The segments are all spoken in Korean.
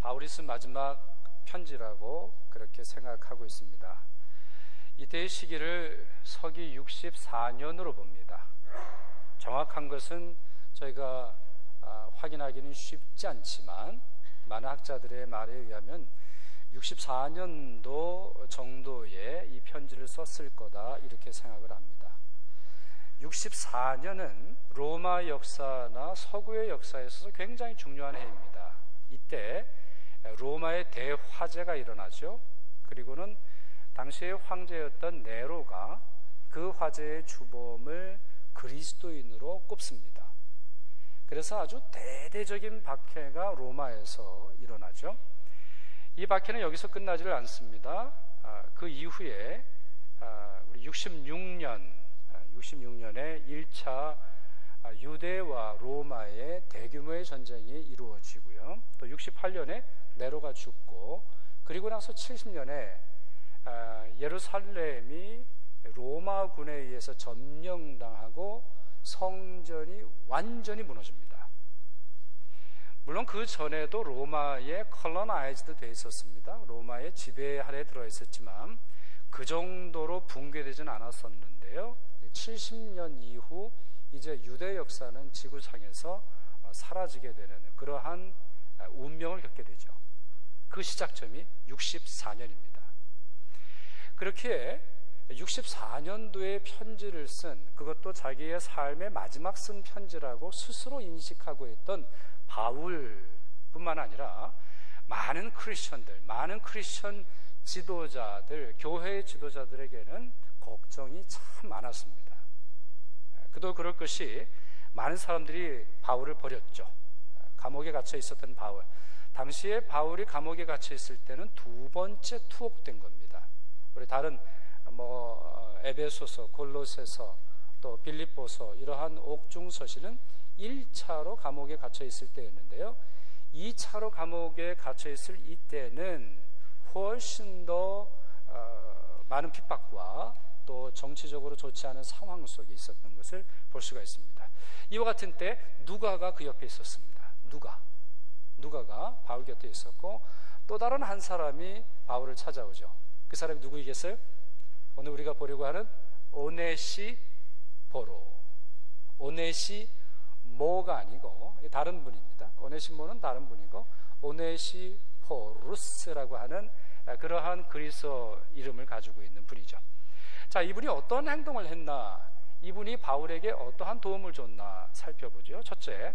바울이 쓴 마지막 편지라고 그렇게 생각하고 있습니다. 이때의 시기를 서기 64년으로 봅니다. 정확한 것은 저희가 확인하기는 쉽지 않지만 많은 학자들의 말에 의하면 64년도 정도에 이 편지를 썼을 거다 이렇게 생각을 합니다. 64년은 로마 역사나 서구의 역사에 있어서 굉장히 중요한 해입니다. 이때 로마의 대화재가 일어나죠. 그리고는 당시의 황제였던 네로가 그 화재의 주범을 그리스도인으로 꼽습니다. 그래서 아주 대대적인 박해가 로마에서 일어나죠. 이 박해는 여기서 끝나지를 않습니다. 그 이후에 우리 66년에 1차 유대와 로마의 대규모의 전쟁이 이루어지고요. 또 68년에 네로가 죽고, 그리고 나서 70년에 예루살렘이 로마군에 의해서 점령당하고 성전이 완전히 무너집니다. 물론 그 전에도 로마에 컬러나이즈드 되어 있었습니다. 로마의 지배 아래 들어 있었지만 그 정도로 붕괴되지는 않았었는데요. 70년 이후 이제 유대 역사는 지구상에서 사라지게 되는 그러한 운명을 겪게 되죠. 그 시작점이 64년입니다. 그렇게 64년도에 편지를 쓴, 그것도 자기의 삶의 마지막 쓴 편지라고 스스로 인식하고 있던 바울뿐만 아니라 많은 크리스천들, 많은 크리스천 지도자들, 교회의 지도자들에게는 걱정이 참 많았습니다. 그도 그럴 것이 많은 사람들이 바울을 버렸죠. 감옥에 갇혀 있었던 바울, 당시에 바울이 감옥에 갇혀 있을 때는 두 번째 투옥된 겁니다. 우리 다른 에베소서, 골로새서, 또 빌립보서 이러한 옥중서실은 1차로 감옥에 갇혀 있을 때였는데요, 2차로 감옥에 갇혀 있을 이때는 훨씬 더 많은 핍박과 또 정치적으로 좋지 않은 상황 속에 있었던 것을 볼 수가 있습니다. 이와 같은 때 누가가 그 옆에 있었습니다. 누가가 바울 곁에 있었고, 또 다른 한 사람이 바울을 찾아오죠. 그 사람이 누구이겠어요? 오늘 우리가 보려고 하는 오네시모가 아니고 다른 분입니다. 오네시모는 다른 분이고 오네시포루스라고 하는 그러한 그리스어 이름을 가지고 있는 분이죠. 자, 이분이 어떤 행동을 했나, 이분이 바울에게 어떠한 도움을 줬나 살펴보죠. 첫째,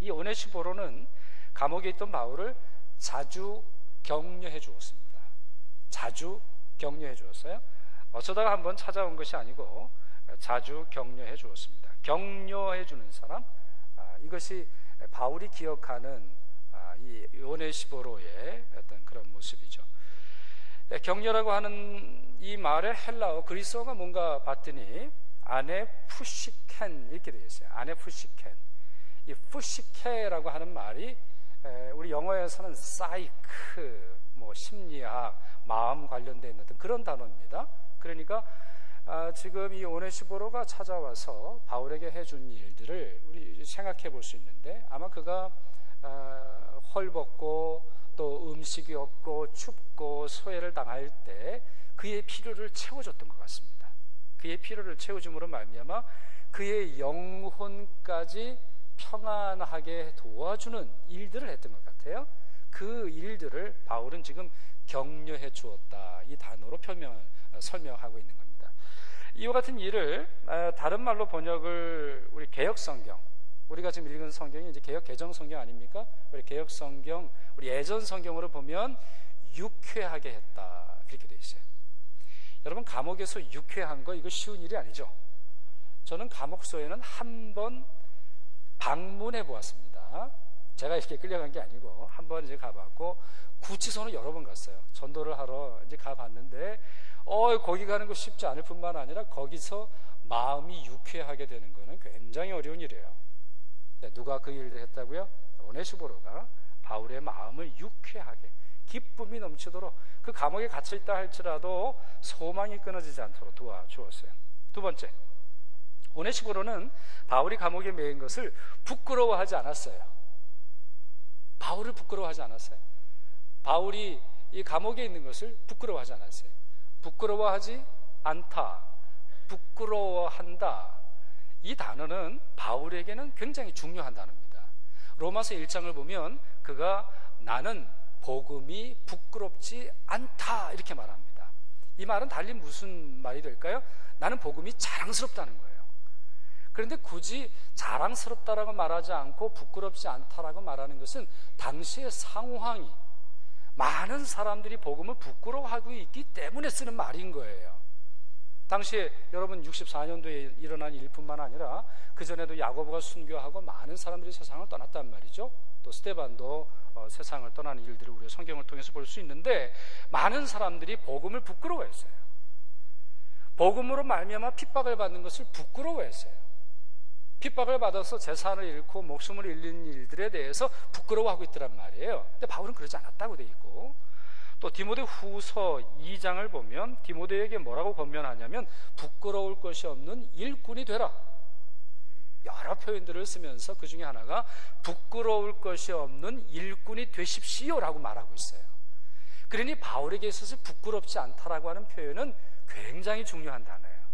이 오네시포로는 감옥에 있던 바울을 자주 격려해 주었습니다. 자주 격려해 주었어요. 어쩌다가 한번 찾아온 것이 아니고 자주 격려해 주었습니다. 격려해 주는 사람, 이것이 바울이 기억하는 이 오네시포로의 어떤 그런 모습이죠. 격려라고 하는 이 말의 헬라어 그리스어가 뭔가 봤더니 아네푸시켄 이렇게 되어 있어요. 아네푸시켄. 이 푸시케라고 하는 말이 우리 영어에서는 사이크, 심리학, 마음 관련되어 있는 그런 단어입니다. 그러니까 지금 이 오네시포로가 찾아와서 바울에게 해준 일들을 우리 생각해 볼 수 있는데, 아마 그가 헐벗고 또 음식이 없고 춥고 소외를 당할 때 그의 필요를 채워줬던 것 같습니다. 그의 필요를 채워줌으로 말미암아 그의 영혼까지 평안하게 도와주는 일들을 했던 것 같아요. 그 일들을 바울은 지금 격려해 주었다, 이 단어로 설명하고 있는 겁니다. 이와 같은 일을 다른 말로 번역을 우리 개역성경, 우리가 지금 읽은 성경이 이제 개역 개정 성경 아닙니까? 우리 개역 성경, 우리 예전 성경으로 보면 유쾌하게 했다 그렇게 돼 있어요. 여러분, 감옥에서 유쾌한 거 이거 쉬운 일이 아니죠. 저는 감옥소에는 한 번 방문해 보았습니다. 제가 이렇게 끌려간 게 아니고 한 번 이제 가봤고, 구치소는 여러 번 갔어요. 전도를 하러 이제 가봤는데 거기 가는 거 쉽지 않을 뿐만 아니라 거기서 마음이 유쾌하게 되는 거는 굉장히 어려운 일이에요. 누가 그 일을 했다고요? 오네시포로가 바울의 마음을 유쾌하게, 기쁨이 넘치도록, 그 감옥에 갇혀 있다 할지라도 소망이 끊어지지 않도록 도와주었어요. 두 번째, 오네시포로는 바울이 감옥에 매인 것을 부끄러워하지 않았어요. 바울을 부끄러워하지 않았어요. 바울이 이 감옥에 있는 것을 부끄러워하지 않았어요. 부끄러워하지 않다, 부끄러워한다, 이 단어는 바울에게는 굉장히 중요한 단어입니다. 로마서 1장을 보면 그가 나는 복음이 부끄럽지 않다 이렇게 말합니다. 이 말은 달리 무슨 말이 될까요? 나는 복음이 자랑스럽다는 거예요. 그런데 굳이 자랑스럽다라고 말하지 않고 부끄럽지 않다라고 말하는 것은 당시의 상황이 많은 사람들이 복음을 부끄러워하고 있기 때문에 쓰는 말인 거예요. 당시에 여러분 64년도에 일어난 일뿐만 아니라 그전에도 야고보가 순교하고 많은 사람들이 세상을 떠났단 말이죠. 또 스데반도 세상을 떠나는 일들을 우리가 성경을 통해서 볼 수 있는데 많은 사람들이 복음을 부끄러워했어요. 복음으로 말미암아 핍박을 받는 것을 부끄러워했어요. 핍박을 받아서 재산을 잃고 목숨을 잃는 일들에 대해서 부끄러워하고 있더란 말이에요. 근데 바울은 그러지 않았다고 돼 있고, 또 디모데 후서 2장을 보면 디모데에게 뭐라고 권면하냐면 부끄러울 것이 없는 일꾼이 되라. 여러 표현들을 쓰면서 그 중에 하나가 부끄러울 것이 없는 일꾼이 되십시오라고 말하고 있어요. 그러니 바울에게 있어서 부끄럽지 않다라고 하는 표현은 굉장히 중요한 단어예요.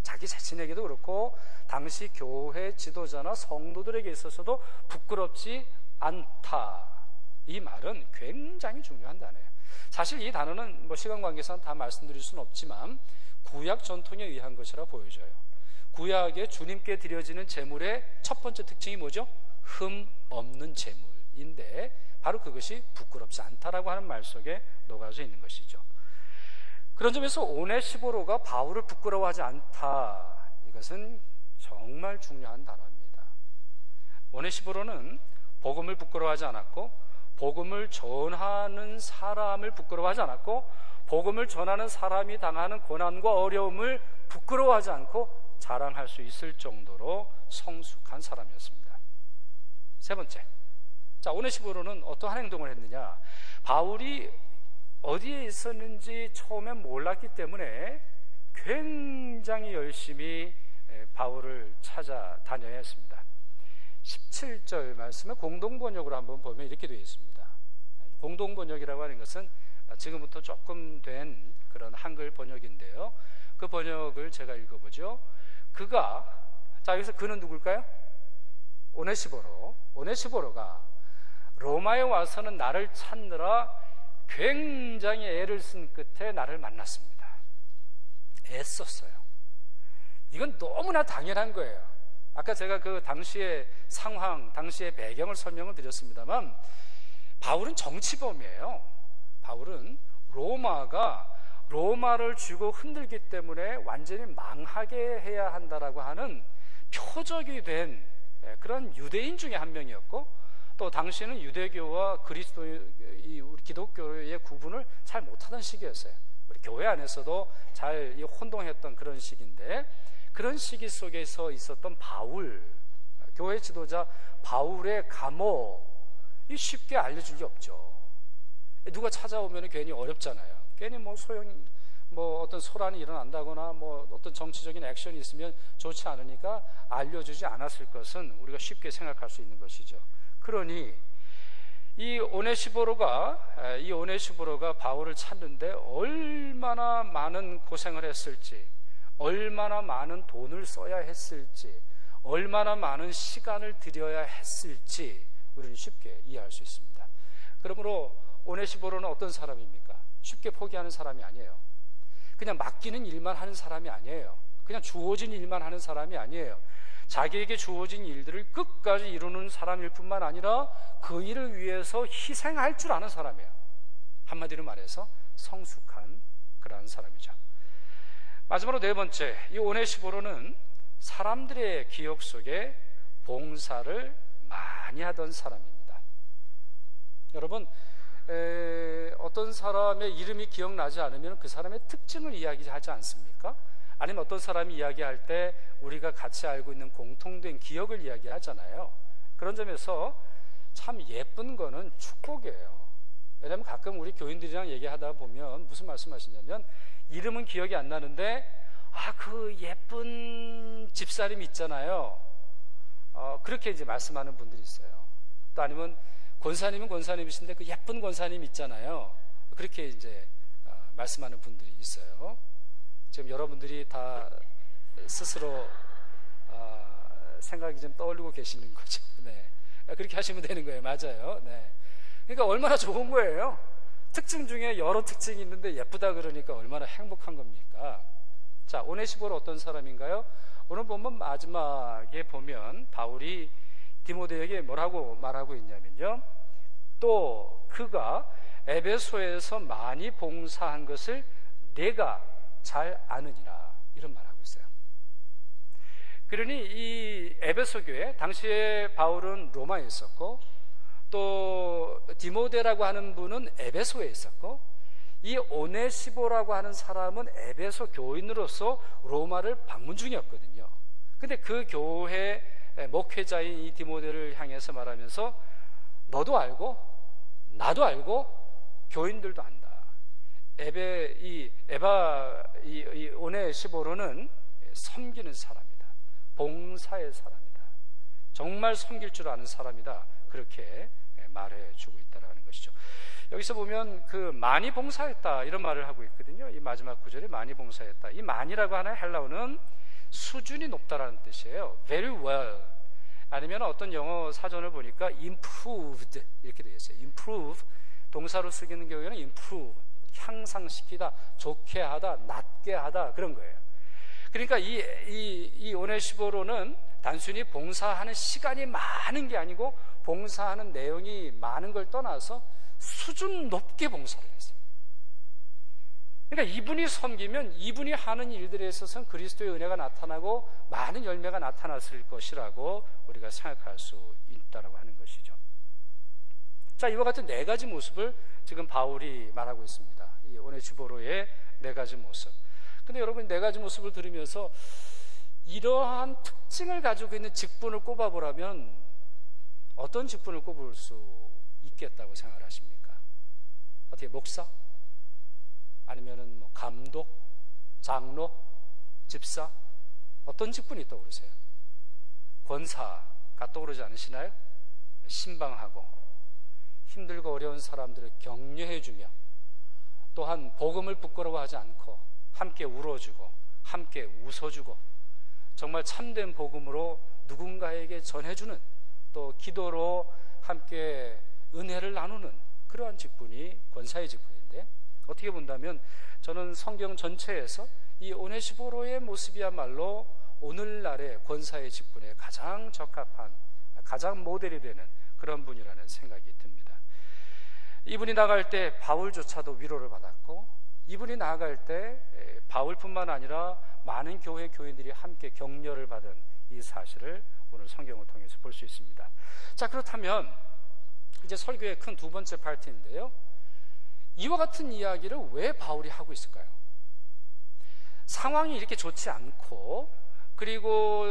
자기 자신에게도 그렇고 당시 교회 지도자나 성도들에게 있어서도 부끄럽지 않다, 이 말은 굉장히 중요한 단어예요. 사실 이 단어는 시간 관계상 다 말씀드릴 수는 없지만 구약 전통에 의한 것이라 보여져요. 구약에 주님께 드려지는 제물의 첫 번째 특징이 뭐죠? 흠 없는 제물인데 바로 그것이 부끄럽지 않다라고 하는 말 속에 녹아져 있는 것이죠. 그런 점에서 오네시보로가 바울을 부끄러워하지 않다, 이것은 정말 중요한 단어입니다. 오네시보로는 복음을 부끄러워하지 않았고, 복음을 전하는 사람을 부끄러워하지 않았고, 복음을 전하는 사람이 당하는 고난과 어려움을 부끄러워하지 않고 자랑할 수 있을 정도로 성숙한 사람이었습니다. 세 번째, 자, 오네시보로는 어떠한 행동을 했느냐? 바울이 어디에 있었는지 처음엔 몰랐기 때문에 굉장히 열심히 바울을 찾아다녀야 했습니다. 17절 말씀에 공동번역으로 한번 보면 이렇게 되어 있습니다. 공동번역이라고 하는 것은 지금부터 조금 된 그런 한글 번역인데요, 그 번역을 제가 읽어보죠. 그가, 자, 여기서 그는 누굴까요? 오네시보로가 로마에 와서는 나를 찾느라 굉장히 애를 쓴 끝에 나를 만났습니다. 애썼어요. 이건 너무나 당연한 거예요. 아까 제가 그 당시의 상황, 당시의 배경을 설명을 드렸습니다만 바울은 정치범이에요. 바울은 로마를 쥐고 흔들기 때문에 완전히 망하게 해야 한다라고 하는 표적이 된 그런 유대인 중에 한 명이었고, 또 당시에는 유대교와 우리 기독교의 구분을 잘 못하던 시기였어요. 우리 교회 안에서도 잘 혼동했던 그런 시기인데, 그런 시기 속에서 있었던 바울, 교회 지도자 바울의 감옥이 쉽게 알려줄 게 없죠. 누가 찾아오면 괜히 어렵잖아요. 괜히 어떤 소란이 일어난다거나 어떤 정치적인 액션이 있으면 좋지 않으니까 알려주지 않았을 것은 우리가 쉽게 생각할 수 있는 것이죠. 그러니 이 오네시보로가 바울을 찾는데 얼마나 많은 고생을 했을지, 얼마나 많은 돈을 써야 했을지, 얼마나 많은 시간을 들여야 했을지 우리는 쉽게 이해할 수 있습니다. 그러므로 오네시보로는 어떤 사람입니까? 쉽게 포기하는 사람이 아니에요. 그냥 맡기는 일만 하는 사람이 아니에요. 그냥 주어진 일만 하는 사람이 아니에요. 자기에게 주어진 일들을 끝까지 이루는 사람일 뿐만 아니라 그 일을 위해서 희생할 줄 아는 사람이에요. 한마디로 말해서 성숙한 그러한 사람이죠. 마지막으로 네 번째, 이 오네시보로는 사람들의 기억 속에 봉사를 많이 하던 사람입니다. 여러분, 어떤 사람의 이름이 기억나지 않으면 그 사람의 특징을 이야기하지 않습니까? 아니면 어떤 사람이 이야기할 때 우리가 같이 알고 있는 공통된 기억을 이야기하잖아요. 그런 점에서 참 예쁜 거는 축복이에요. 왜냐하면 가끔 우리 교인들이랑 얘기하다 보면 무슨 말씀하시냐면 이름은 기억이 안 나는데 그 예쁜 집사람 있잖아요. 그렇게 이제 말씀하는 분들이 있어요. 또 아니면 권사님은 권사님이신데 그 예쁜 권사님 있잖아요. 그렇게 이제 말씀하는 분들이 있어요. 지금 여러분들이 다 스스로 생각이 좀 떠올리고 계시는 거죠. 네. 그렇게 하시면 되는 거예요. 맞아요. 네. 그러니까 얼마나 좋은 거예요. 특징 중에 여러 특징이 있는데 예쁘다 그러니까 얼마나 행복한 겁니까? 자, 오네시보로 어떤 사람인가요? 오늘 보면 마지막에 보면 바울이 디모데에게 뭐라고 말하고 있냐면요, 또 그가 에베소에서 많이 봉사한 것을 내가 잘 아느니라, 이런 말하고 있어요. 그러니 이 에베소 교회, 당시에 바울은 로마에 있었고 또 디모데라고 하는 분은 에베소에 있었고, 이 오네시보라고 하는 사람은 에베소 교인으로서 로마를 방문 중이었거든요. 근데 그 교회 목회자인 이 디모데를 향해서 말하면서 너도 알고 나도 알고 교인들도 안다. 이 오네시보로는 섬기는 사람이다. 봉사의 사람이다. 정말 섬길 줄 아는 사람이다. 그렇게 말해주고 있다는 것이죠. 여기서 보면 그 많이 봉사했다 이런 말을 하고 있거든요. 이 마지막 구절에 많이 봉사했다. 이 많이라고 하는 헬라어는 수준이 높다라는 뜻이에요. Very well. 아니면 어떤 영어 사전을 보니까 improved 이렇게 되어 있어요. improve, 동사로 쓰이는 경우에는 improve, 향상시키다, 좋게 하다, 낫게 하다, 그런 거예요. 그러니까 이 오네시보로는 단순히 봉사하는 시간이 많은 게 아니고 봉사하는 내용이 많은 걸 떠나서 수준 높게 봉사를 했어요. 그러니까 이분이 섬기면 이분이 하는 일들에 있어서는 그리스도의 은혜가 나타나고 많은 열매가 나타났을 것이라고 우리가 생각할 수 있다고 하는 것이죠. 자, 이와 같은 네 가지 모습을 지금 바울이 말하고 있습니다. 이 오네시보로의 네 가지 모습. 근데 여러분, 네 가지 모습을 들으면서 이러한 특징을 가지고 있는 직분을 꼽아보라면 어떤 직분을 꼽을 수 있겠다고 생각을 하십니까? 어떻게, 목사? 아니면은 뭐 감독, 장로, 집사? 어떤 직분이 떠오르세요? 권사가 떠오르지 않으시나요? 신방하고 힘들고 어려운 사람들을 격려해주며 또한 복음을 부끄러워하지 않고 함께 울어주고 함께 웃어주고 정말 참된 복음으로 누군가에게 전해주는, 또 기도로 함께 은혜를 나누는 그러한 직분이 권사의 직분인데, 어떻게 본다면 저는 성경 전체에서 이 오네시보로의 모습이야말로 오늘날의 권사의 직분에 가장 적합한, 가장 모델이 되는 그런 분이라는 생각이 듭니다. 이분이 나갈 때 바울조차도 위로를 받았고, 이분이 나아갈 때 바울뿐만 아니라 많은 교회 교인들이 함께 격려를 받은 이 사실을 오늘 성경을 통해서 볼 수 있습니다. 자, 그렇다면 이제 설교의 큰 두 번째 파트인데요, 이와 같은 이야기를 왜 바울이 하고 있을까요? 상황이 이렇게 좋지 않고, 그리고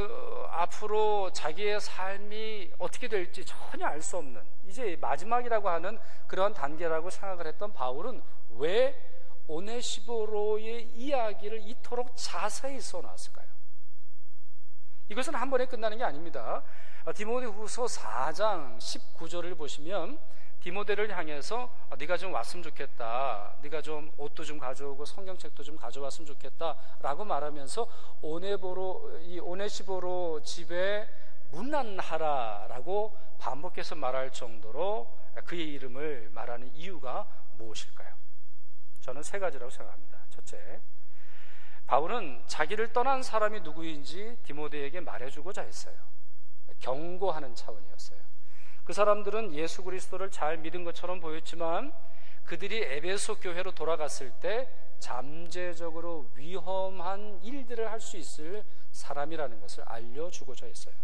앞으로 자기의 삶이 어떻게 될지 전혀 알 수 없는, 이제 마지막이라고 하는 그런 단계라고 생각을 했던 바울은 왜 오네시보로의 이야기를 이토록 자세히 써놨을까요? 이것은 한 번에 끝나는 게 아닙니다. 디모데후서 4장 19절을 보시면 디모데를 향해서 네가 좀 왔으면 좋겠다, 네가 좀 옷도 좀 가져오고 성경책도 좀 가져왔으면 좋겠다 라고 말하면서 이 오네시보로 집에 문안하라 라고 반복해서 말할 정도로 그의 이름을 말하는 이유가 무엇일까요? 저는 세 가지라고 생각합니다. 첫째, 바울은 자기를 떠난 사람이 누구인지 디모데에게 말해주고자 했어요. 경고하는 차원이었어요. 그 사람들은 예수 그리스도를 잘 믿은 것처럼 보였지만 그들이 에베소 교회로 돌아갔을 때 잠재적으로 위험한 일들을 할 수 있을 사람이라는 것을 알려주고자 했어요.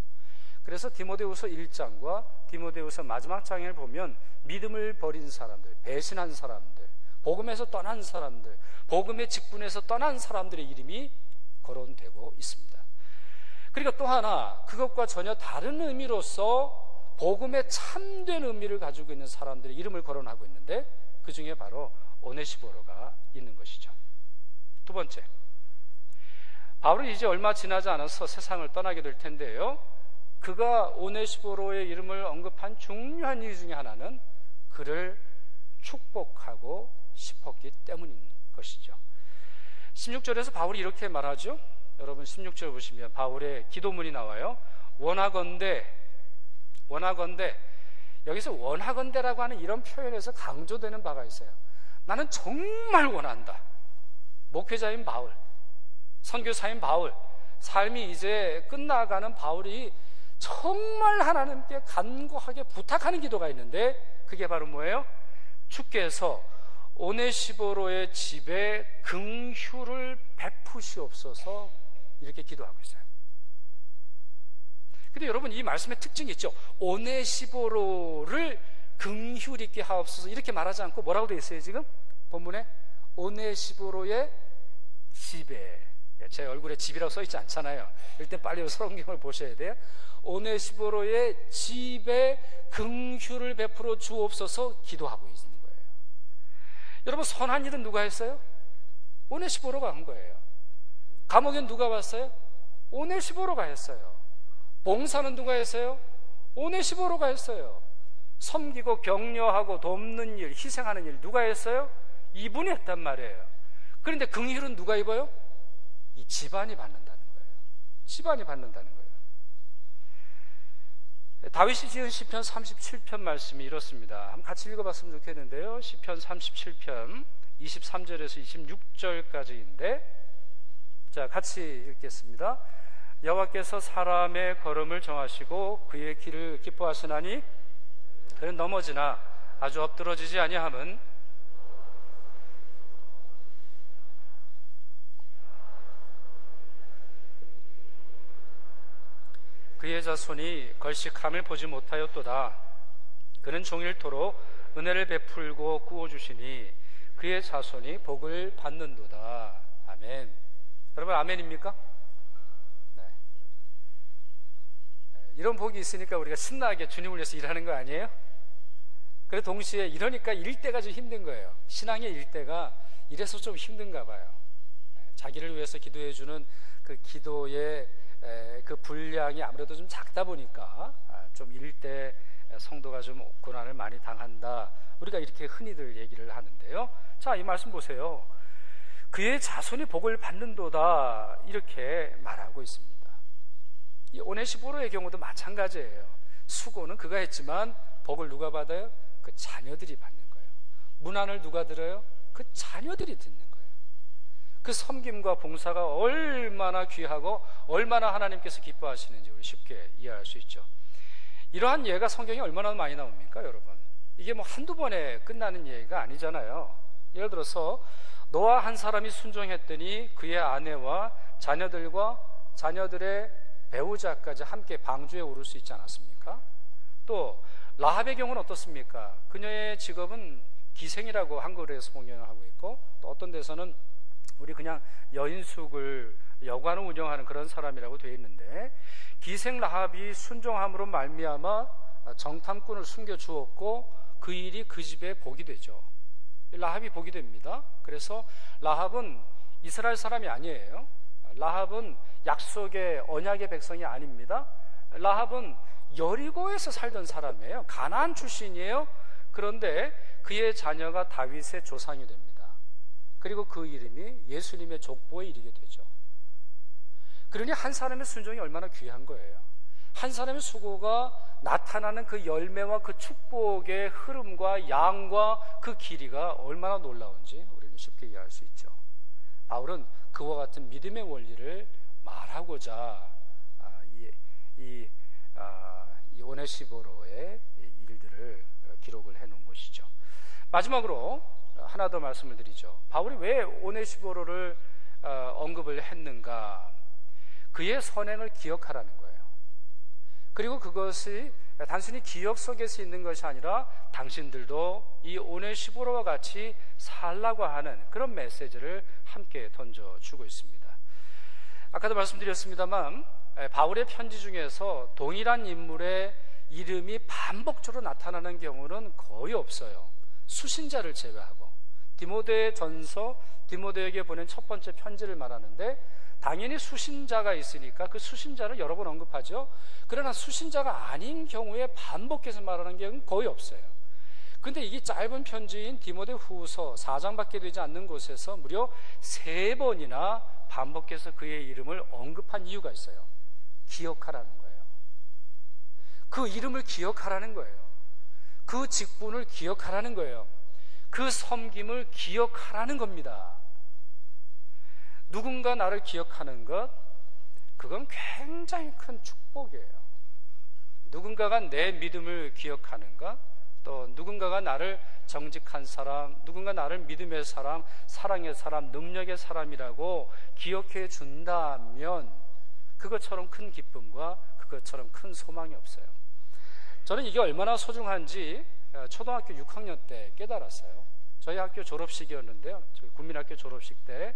그래서 디모데후서 1장과 디모데후서 마지막 장을 보면 믿음을 버린 사람들, 배신한 사람들, 복음에서 떠난 사람들, 복음의 직분에서 떠난 사람들의 이름이 거론되고 있습니다. 그리고 또 하나, 그것과 전혀 다른 의미로서 복음의 참된 의미를 가지고 있는 사람들의 이름을 거론하고 있는데, 그 중에 바로 오네시보로가 있는 것이죠. 두 번째, 바울은 이제 얼마 지나지 않아서 세상을 떠나게 될 텐데요, 그가 오네시포로의 이름을 언급한 중요한 이유 중에 하나는 그를 축복하고 싶었기 때문인 것이죠. 16절에서 바울이 이렇게 말하죠. 여러분 16절 보시면 바울의 기도문이 나와요. 원하건대, 여기서 원하건대라고 하는 이런 표현에서 강조되는 바가 있어요. 나는 정말 원한다. 목회자인 바울, 선교사인 바울, 삶이 이제 끝나가는 바울이 정말 하나님께 간곡하게 부탁하는 기도가 있는데 그게 바로 뭐예요? 주께서 오네시포로의 집에 긍휼을 베푸시옵소서, 이렇게 기도하고 있어요. 근데 여러분, 이 말씀의 특징이 있죠. 오네시포로를 긍휼 있게 하옵소서, 이렇게 말하지 않고 뭐라고 되어 있어요? 지금 본문에 오네시포로의 집에, 제 얼굴에 집이라고 써 있지 않잖아요. 일단 빨리 성경을 보셔야 돼요. 오네시포로의 집에 긍휼을 베풀어 주옵소서 기도하고 있는 거예요. 여러분, 선한 일은 누가 했어요? 오네시포로가 한 거예요. 감옥엔 누가 왔어요? 오네시포로가 했어요. 봉사는 누가 했어요? 오네시포로가 했어요. 섬기고 격려하고 돕는 일, 희생하는 일 누가 했어요? 이분이 했단 말이에요. 그런데 긍휼은 누가 입어요? 이 집안이 받는다는 거예요. 집안이 받는다는 거예요. 다윗이 지은 시편 37편 말씀이 이렇습니다. 한번 같이 읽어봤으면 좋겠는데요. 시편 37편 23절에서 26절까지인데, 자, 같이 읽겠습니다. 여호와께서 사람의 걸음을 정하시고 그의 길을 기뻐하시나니 그는 넘어지나 아주 엎드러지지 아니함은 그의 자손이 걸식함을 보지 못하였도다. 그는 종일토록 은혜를 베풀고 구워주시니 그의 자손이 복을 받는도다. 아멘. 여러분, 아멘입니까? 네. 이런 복이 있으니까 우리가 신나게 주님을 위해서 일하는 거 아니에요? 그래, 동시에 이러니까 일 때가 좀 힘든 거예요. 신앙의 일 때가 이래서 좀 힘든가 봐요. 자기를 위해서 기도해주는 그 기도의 그 분량이 아무래도 좀 작다 보니까 좀 일대 성도가 좀 고난을 많이 당한다, 우리가 이렇게 흔히들 얘기를 하는데요. 자, 이 말씀 보세요. 그의 자손이 복을 받는도다, 이렇게 말하고 있습니다. 이 오네시포로의 경우도 마찬가지예요. 수고는 그가 했지만 복을 누가 받아요? 그 자녀들이 받는 거예요. 문안을 누가 들어요? 그 자녀들이 듣는 거예요. 그 섬김과 봉사가 얼마나 귀하고 얼마나 하나님께서 기뻐하시는지 우리 쉽게 이해할 수 있죠. 이러한 예가 성경에 얼마나 많이 나옵니까, 여러분? 이게 뭐 한두 번에 끝나는 예가 아니잖아요. 예를 들어서 노아 한 사람이 순종했더니 그의 아내와 자녀들과 자녀들의 배우자까지 함께 방주에 오를 수 있지 않았습니까? 또 라합의 경우는 어떻습니까? 그녀의 직업은 기생이라고 한글에서 공연하고 있고, 또 어떤 데서는 우리 그냥 여인숙을 여관을 운영하는 그런 사람이라고 되어 있는데, 기생 라합이 순종함으로 말미암아 정탐꾼을 숨겨 주었고 그 일이 그 집에 복이 되죠. 라합이 복이 됩니다. 그래서 라합은 이스라엘 사람이 아니에요. 라합은 약속의 언약의 백성이 아닙니다. 라합은 여리고에서 살던 사람이에요. 가나안 출신이에요. 그런데 그의 자녀가 다윗의 조상이 됩니다. 그리고 그 이름이 예수님의 족보에 이르게 되죠. 그러니 한 사람의 순종이 얼마나 귀한 거예요. 한 사람의 수고가 나타나는 그 열매와 그 축복의 흐름과 양과 그 길이가 얼마나 놀라운지 우리는 쉽게 이해할 수 있죠. 바울은 그와 같은 믿음의 원리를 말하고자 이 오네시포로의 일들을 기록을 해놓은 것이죠. 마지막으로 하나 더 말씀을 드리죠. 바울이 왜 오네시포로를 언급을 했는가? 그의 선행을 기억하라는 거예요. 그리고 그것이 단순히 기억 속에서 있는 것이 아니라 당신들도 이 오네시포로와 같이 살라고 하는 그런 메시지를 함께 던져주고 있습니다. 아까도 말씀드렸습니다만 바울의 편지 중에서 동일한 인물의 이름이 반복적으로 나타나는 경우는 거의 없어요. 수신자를 제외하고. 디모데 전서, 디모데에게 보낸 첫 번째 편지를 말하는데 당연히 수신자가 있으니까 그 수신자를 여러 번 언급하죠. 그러나 수신자가 아닌 경우에 반복해서 말하는 경우는 거의 없어요. 근데 이게 짧은 편지인 디모데 후서 4장밖에 되지 않는 곳에서 무려 3번이나 반복해서 그의 이름을 언급한 이유가 있어요. 기억하라는 거예요. 그 이름을 기억하라는 거예요. 그 직분을 기억하라는 거예요. 그 섬김을 기억하라는 겁니다. 누군가 나를 기억하는 것, 그건 굉장히 큰 축복이에요. 누군가가 내 믿음을 기억하는 것, 또 누군가가 나를 정직한 사람, 누군가 나를 믿음의 사람, 사랑의 사람, 능력의 사람이라고 기억해 준다면 그것처럼 큰 기쁨과 그것처럼 큰 소망이 없어요. 저는 이게 얼마나 소중한지 초등학교 6학년 때 깨달았어요. 저희 학교 졸업식이었는데요. 저희 국민학교 졸업식 때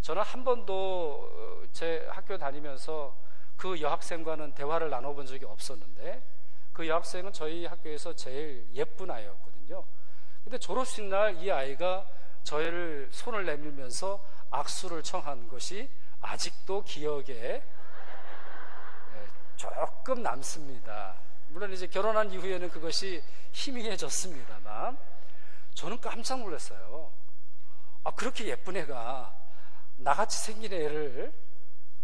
저는 한 번도 제 학교 다니면서 그 여학생과는 대화를 나눠본 적이 없었는데 그 여학생은 저희 학교에서 제일 예쁜 아이였거든요. 근데 졸업식 날 이 아이가 저희를 손을 내밀면서 악수를 청한 것이 아직도 기억에 조금 남습니다. 물론 이제 결혼한 이후에는 그것이 희미해졌습니다만 저는 깜짝 놀랐어요. 그렇게 예쁜 애가 나같이 생긴 애를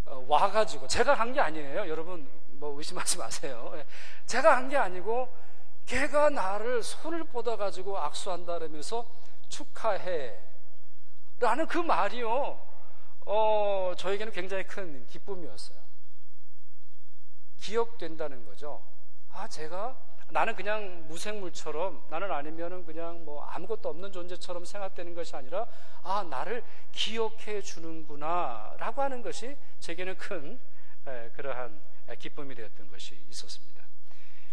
와가지고, 제가 한 게 아니에요. 여러분 뭐 의심하지 마세요. 제가 한 게 아니고 걔가 나를 손을 뻗어가지고 악수한다 그러면서 축하해 라는 그 말이요, 저에게는 굉장히 큰 기쁨이었어요. 기억된다는 거죠. 나는 그냥 무생물처럼, 나는 아니면은 그냥 뭐 아무것도 없는 존재처럼 생각되는 것이 아니라 나를 기억해 주는구나 라고 하는 것이 제게는 큰 그러한 기쁨이 되었던 것이 있었습니다.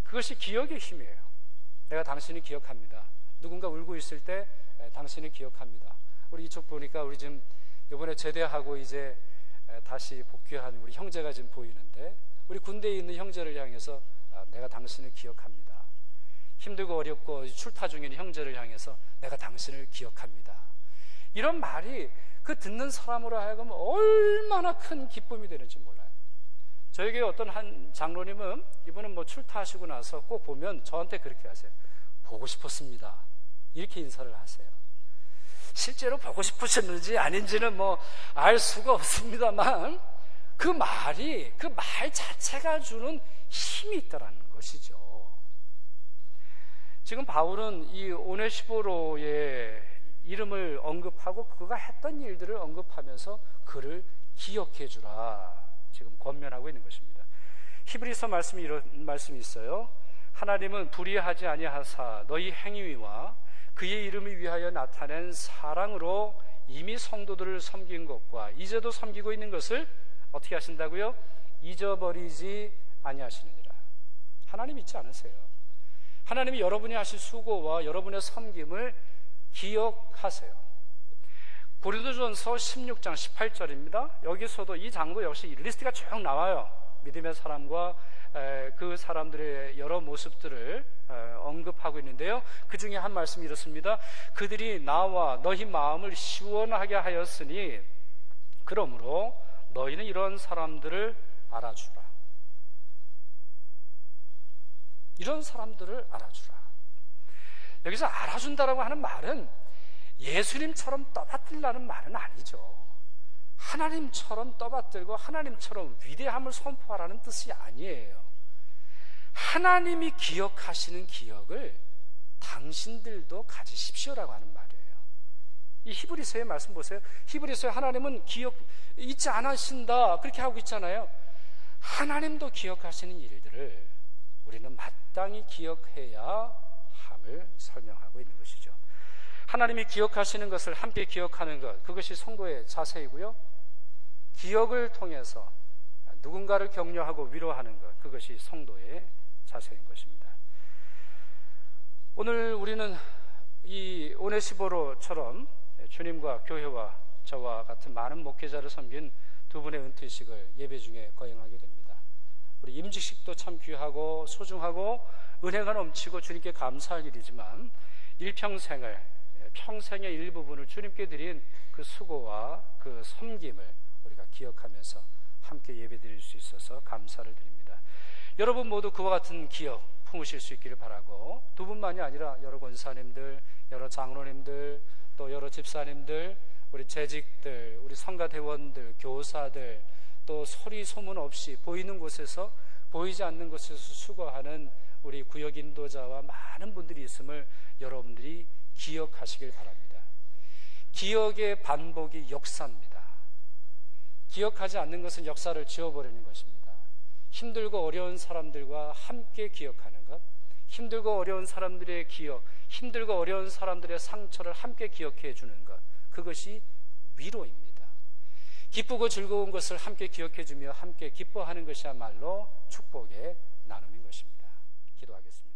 그것이 기억의 힘이에요. 내가 당신을 기억합니다. 누군가 울고 있을 때 당신을 기억합니다. 우리 이쪽 보니까 우리 지금 이번에 제대하고 이제 다시 복귀한 우리 형제가 지금 보이는데, 우리 군대에 있는 형제를 향해서 내가 당신을 기억합니다. 힘들고 어렵고 출타 중인 형제를 향해서 내가 당신을 기억합니다. 이런 말이 그 듣는 사람으로 하여금 얼마나 큰 기쁨이 되는지 몰라요. 저에게 어떤 한 장로님은, 이분은 뭐 출타하시고 나서 꼭 보면 저한테 그렇게 하세요. 보고 싶었습니다. 이렇게 인사를 하세요. 실제로 보고 싶으셨는지 아닌지는 뭐 알 수가 없습니다만 그 말 자체가 주는 힘이 있다라는 것이죠. 지금 바울은 이 오네시포로의 이름을 언급하고 그가 했던 일들을 언급하면서 그를 기억해 주라 지금 권면하고 있는 것입니다. 히브리서 말씀이 이런 말씀이 있어요. 하나님은 불의하지 아니하사 너희 행위와 그의 이름을 위하여 나타낸 사랑으로 이미 성도들을 섬긴 것과 이제도 섬기고 있는 것을 어떻게 하신다고요? 잊어버리지 아니하시느니라. 하나님 잊지 않으세요. 하나님이 여러분이 하신 수고와 여러분의 섬김을 기억하세요. 고린도전서 16장 18절입니다. 여기서도 이 장도 역시 리스트가 쭉 나와요. 믿음의 사람과 그 사람들의 여러 모습들을 언급하고 있는데요. 그 중에 한 말씀이 이렇습니다. 그들이 나와 너희 마음을 시원하게 하였으니 그러므로 너희는 이런 사람들을 알아주라. 이런 사람들을 알아주라. 여기서 알아준다라고 하는 말은 예수님처럼 떠받들라는 말은 아니죠. 하나님처럼 떠받들고 하나님처럼 위대함을 선포하라는 뜻이 아니에요. 하나님이 기억하시는 기억을 당신들도 가지십시오라고 하는 말이에요. 이 히브리서의 말씀 보세요. 히브리서에 하나님은 기억 잊지 않으신다 그렇게 하고 있잖아요. 하나님도 기억하시는 일들을 우리는 마땅히 기억해야 함을 설명하고 있는 것이죠. 하나님이 기억하시는 것을 함께 기억하는 것, 그것이 성도의 자세이고요. 기억을 통해서 누군가를 격려하고 위로하는 것, 그것이 성도의 자세인 것입니다. 오늘 우리는 이 오네시포로처럼 주님과 교회와 저와 같은 많은 목회자를 섬긴 두 분의 은퇴식을 예배 중에 거행하게 됩니다. 우리 임직식도 참 귀하고 소중하고 은혜가 넘치고 주님께 감사할 일이지만 일평생을, 평생의 일부분을 주님께 드린 그 수고와 그 섬김을 우리가 기억하면서 함께 예배드릴 수 있어서 감사를 드립니다. 여러분 모두 그와 같은 기억 품으실 수 있기를 바라고, 두 분만이 아니라 여러 권사님들, 여러 장로님들, 또 여러 집사님들, 우리 재직들, 우리 성가대원들, 교사들, 또 소리 소문 없이 보이는 곳에서 보이지 않는 곳에서 수고하는 우리 구역 인도자와 많은 분들이 있음을 여러분들이 기억하시길 바랍니다. 기억의 반복이 역사입니다. 기억하지 않는 것은 역사를 지워버리는 것입니다. 힘들고 어려운 사람들과 함께 기억하는 것, 힘들고 어려운 사람들의 기억, 힘들고 어려운 사람들의 상처를 함께 기억해 주는 것, 그것이 위로입니다. 기쁘고 즐거운 것을 함께 기억해 주며 함께 기뻐하는 것이야말로 축복의 나눔인 것입니다. 기도하겠습니다.